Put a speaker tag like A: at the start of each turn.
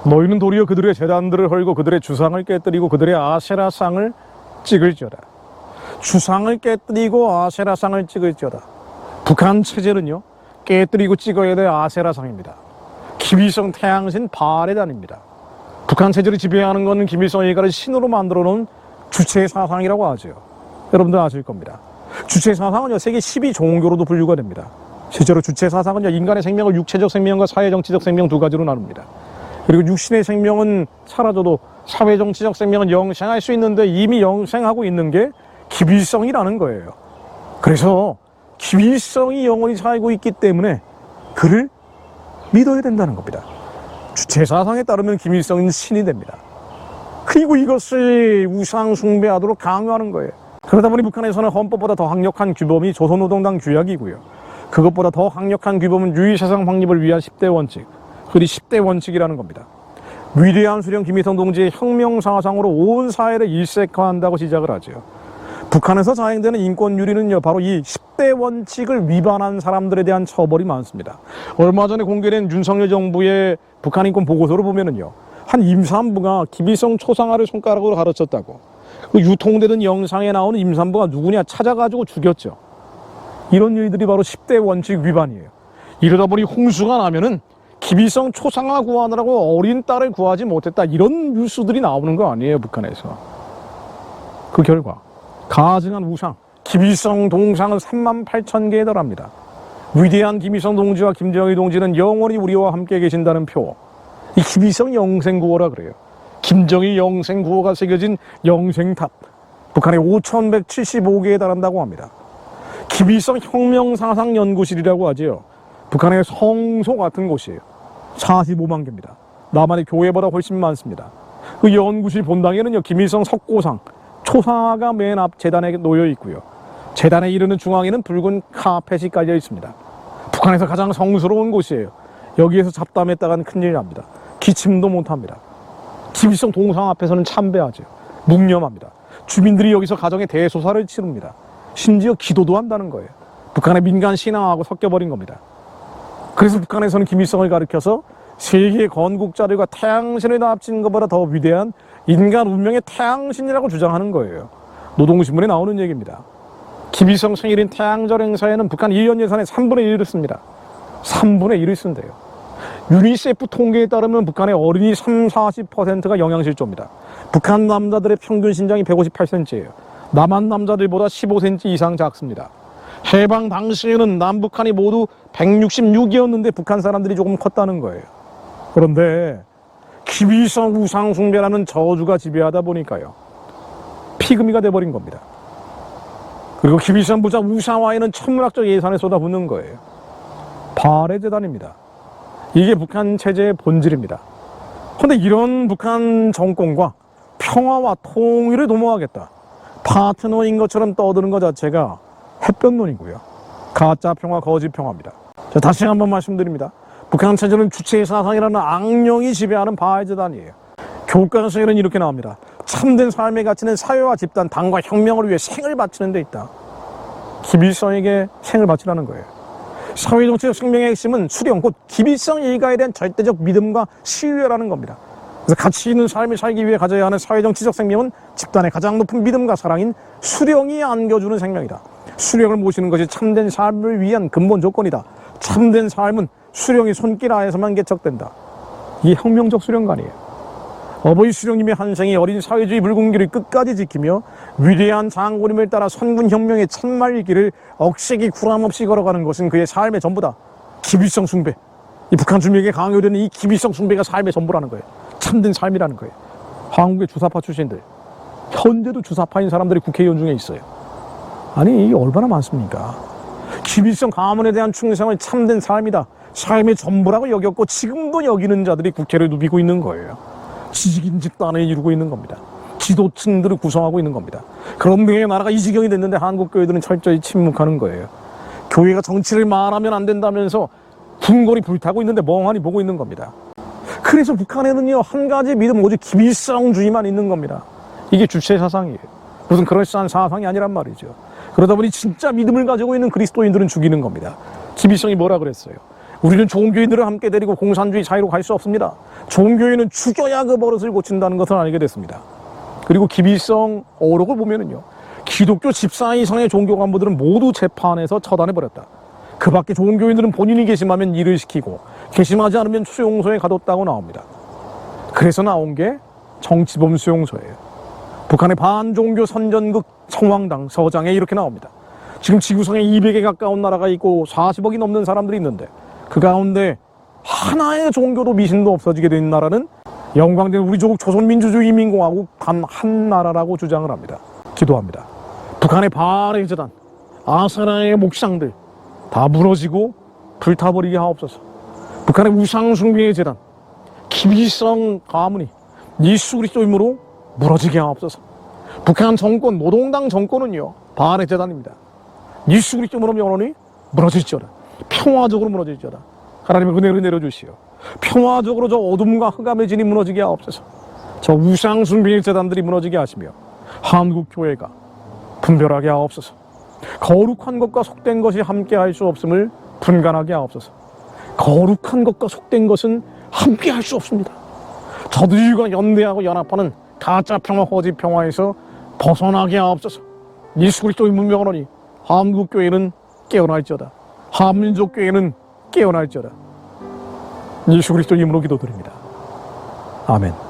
A: 너희는 도리어 그들의 제단들을 헐고 그들의 주상을 깨뜨리고 그들의 아세라상을 찍을지어다. 주상을 깨뜨리고 아세라상을 찍을지어다. 북한 체제는요, 깨뜨리고 찍어야 될 아세라상입니다. 김일성 태양신 바알에단입니다. 북한 체제를 지배하는 것은 김일성 일가를 신으로 만들어 놓은 주체사상이라고 하죠. 여러분들 아실 겁니다. 주체사상은요, 세계 12종교로도 분류가 됩니다. 실제로 주체사상은요, 인간의 생명을 육체적 생명과 사회정치적 생명 두 가지로 나눕니다. 그리고 육신의 생명은 사라져도 사회정치적 생명은 영생할 수 있는데 이미 영생하고 있는 게 김일성이라는 거예요. 그래서 김일성이 영원히 살고 있기 때문에 그를 믿어야 된다는 겁니다. 주체사상에 따르면 김일성은 신이 됩니다. 그리고 이것을 우상 숭배하도록 강요하는 거예요. 그러다 보니 북한에서는 헌법보다 더 강력한 규범이 조선노동당 규약이고요. 그것보다 더 강력한 규범은 유의세상 확립을 위한 10대 원칙, 그리 10대 원칙이라는 겁니다. 위대한 수령 김일성 동지의 혁명사상으로 온 사회를 일색화한다고 시작을 하죠. 북한에서 자행되는 인권유리는요, 바로 이 10대 원칙을 위반한 사람들에 대한 처벌이 많습니다. 얼마 전에 공개된 윤석열 정부의 북한 인권 보고서를 보면은요, 한 임산부가 김일성 초상화를 손가락으로 가르쳤다고, 그 유통되는 영상에 나오는 임산부가 누구냐 찾아가지고 죽였죠. 이런 일들이 바로 10대 원칙 위반이에요. 이러다 보니 홍수가 나면은 김일성 초상화 구하느라고 어린 딸을 구하지 못했다, 이런 뉴스들이 나오는 거 아니에요, 북한에서. 그 결과 가증한 우상 김일성 동상은 38,000개에 달합니다. 위대한 김일성 동지와 김정일 동지는 영원히 우리와 함께 계신다는 표, 이 김일성 영생구호라 그래요. 김정일 영생구호가 새겨진 영생탑, 북한에 5,175개에 달한다고 합니다. 김일성 혁명사상연구실이라고 하지요. 북한의 성소 같은 곳이에요. 45만 개입니다. 남한의 교회보다 훨씬 많습니다. 그 연구실 본당에는요, 김일성 석고상, 초상화가 맨 앞 재단에 놓여 있고요. 재단에 이르는 중앙에는 붉은 카펫이 깔려 있습니다. 북한에서 가장 성스러운 곳이에요. 여기에서 잡담했다간 큰일 납니다. 기침도 못합니다. 김일성 동상 앞에서는 참배하죠. 묵념합니다. 주민들이 여기서 가정의 대소사를 치릅니다. 심지어 기도도 한다는 거예요. 북한의 민간 신앙하고 섞여버린 겁니다. 그래서 북한에서는 김일성을 가리켜서 세계 건국자들과 태양신을 다 합친 것보다 더 위대한 인간 운명의 태양신이라고 주장하는 거예요. 노동신문에 나오는 얘기입니다. 김일성 생일인 태양절 행사에는 북한 1년 예산의 3분의 1을 씁니다. 3분의 1을 쓴대요. 유니세프 통계에 따르면 북한의 어린이 30-40%가 영양실조입니다. 북한 남자들의 평균 신장이 158cm예요. 남한 남자들보다 15cm 이상 작습니다. 해방 당시에는 남북한이 모두 166이었는데 북한 사람들이 조금 컸다는 거예요. 그런데 김일성 우상 숭배라는 저주가 지배하다 보니까요, 피그미가 돼버린 겁니다. 그리고 김일성 부자 우상화에는 천문학적 예산을 쏟아붓는 거예요. 바알의 재단입니다. 이게 북한 체제의 본질입니다. 그런데 이런 북한 정권과 평화와 통일을 도모하겠다, 파트너인 것처럼 떠드는 것 자체가 햇볕론이고요. 가짜 평화, 거짓 평화입니다. 자, 다시 한번 말씀드립니다. 북한 체제는 주체사상이라는 악령이 지배하는 바알 재단이에요. 교과서에는 이렇게 나옵니다. 참된 삶의 가치는 사회와 집단, 당과 혁명을 위해 생을 바치는 데 있다. 김일성에게 생을 바치라는 거예요. 사회정치적 생명의 핵심은 수령, 곧 김일성 일가에 대한 절대적 믿음과 신뢰라는 겁니다. 그래서 가치 있는 삶을 살기 위해 가져야 하는 사회정치적 생명은 집단의 가장 높은 믿음과 사랑인 수령이 안겨주는 생명이다. 수령을 모시는 것이 참된 삶을 위한 근본 조건이다. 참된 삶은 수령의 손길 아래서만 개척된다. 이게 혁명적 수령관이에요. 어버이 수령님의 한 생이 어린 사회주의 붉은길을 끝까지 지키며 위대한 장군님을 따라 선군혁명의 첫말일 길을 억세게 구람없이 걸어가는 것은 그의 삶의 전부다. 김일성 숭배, 이 북한 주민에게 강요되는 이 김일성 숭배가 삶의 전부라는 거예요. 참된 삶이라는 거예요. 한국의 주사파 출신들, 현재도 주사파인 사람들이 국회의원 중에 있어요. 아니, 이게 얼마나 많습니까? 김일성 가문에 대한 충성을 참된 삶이다, 삶의 전부라고 여겼고 지금도 여기는 자들이 국회를 누비고 있는 거예요. 지식인 집단을 이루고 있는 겁니다. 지도층들을 구성하고 있는 겁니다. 그런데 나라가 이 지경이 됐는데 한국 교회들은 철저히 침묵하는 거예요. 교회가 정치를 말하면 안 된다면서 궁궐이 불타고 있는데 멍하니 보고 있는 겁니다. 그래서 북한에는요, 한 가지 믿음, 오직 김일성주의만 있는 겁니다. 이게 주체 사상이에요. 무슨 그럴싸한 사상이 아니란 말이죠. 그러다 보니 진짜 믿음을 가지고 있는 그리스도인들은 죽이는 겁니다. 김일성이 뭐라 그랬어요? 우리는 좋은 교인들을 함께 데리고 공산주의 사회로 갈 수 없습니다. 좋은 교인은 죽여야 그 버릇을 고친다는 것을 알게 됐습니다. 그리고 김일성 어록을 보면은요, 기독교 집사 이상의 종교 간부들은 모두 재판에서 처단해버렸다. 그 밖에 좋은 교인들은 본인이 개심하면 일을 시키고 개심하지 않으면 수용소에 가뒀다고 나옵니다. 그래서 나온 게 정치범 수용소예요. 북한의 반종교 선전극 성황당 서장에 이렇게 나옵니다. 지금 지구상에 200에 가까운 나라가 있고 40억이 넘는 사람들이 있는데 그 가운데 하나의 종교도 미신도 없어지게 된 나라는 영광된 우리 조국 조선민주주의인민공화국 단 한 나라라고 주장을 합니다. 기도합니다. 북한의 발해 재단, 아세라의 목상들 다 무너지고 불타버리게 하옵소서. 북한의 우상숭배의 재단, 김일성 가문이 예수 그리스도 이름으로 무너지게 하옵소서. 북한 정권, 노동당 정권은요, 발해 재단입니다. 예수 그리스도 이름으로 영원히 무너질지어다. 평화적으로 무너질지어다. 하나님의 은혜를 내려주시오. 평화적으로 저 어둠과 흑암의 진이 무너지게 하옵소서. 저 우상숭배의 재단들이 무너지게 하시며 한국 교회가 분별하게 하옵소서. 거룩한 것과 속된 것이 함께할 수 없음을 분간하게 하옵소서. 거룩한 것과 속된 것은 함께할 수 없습니다. 저들과 연대하고 연합하는 가짜 평화, 허지 평화에서 벗어나게 하옵소서. 예수 그리스도의 문명하노니 한국 교회는 깨어날지어다. 한민족 교회는 깨어날지어다. 예수 그리스도 이름으로 기도드립니다. 아멘.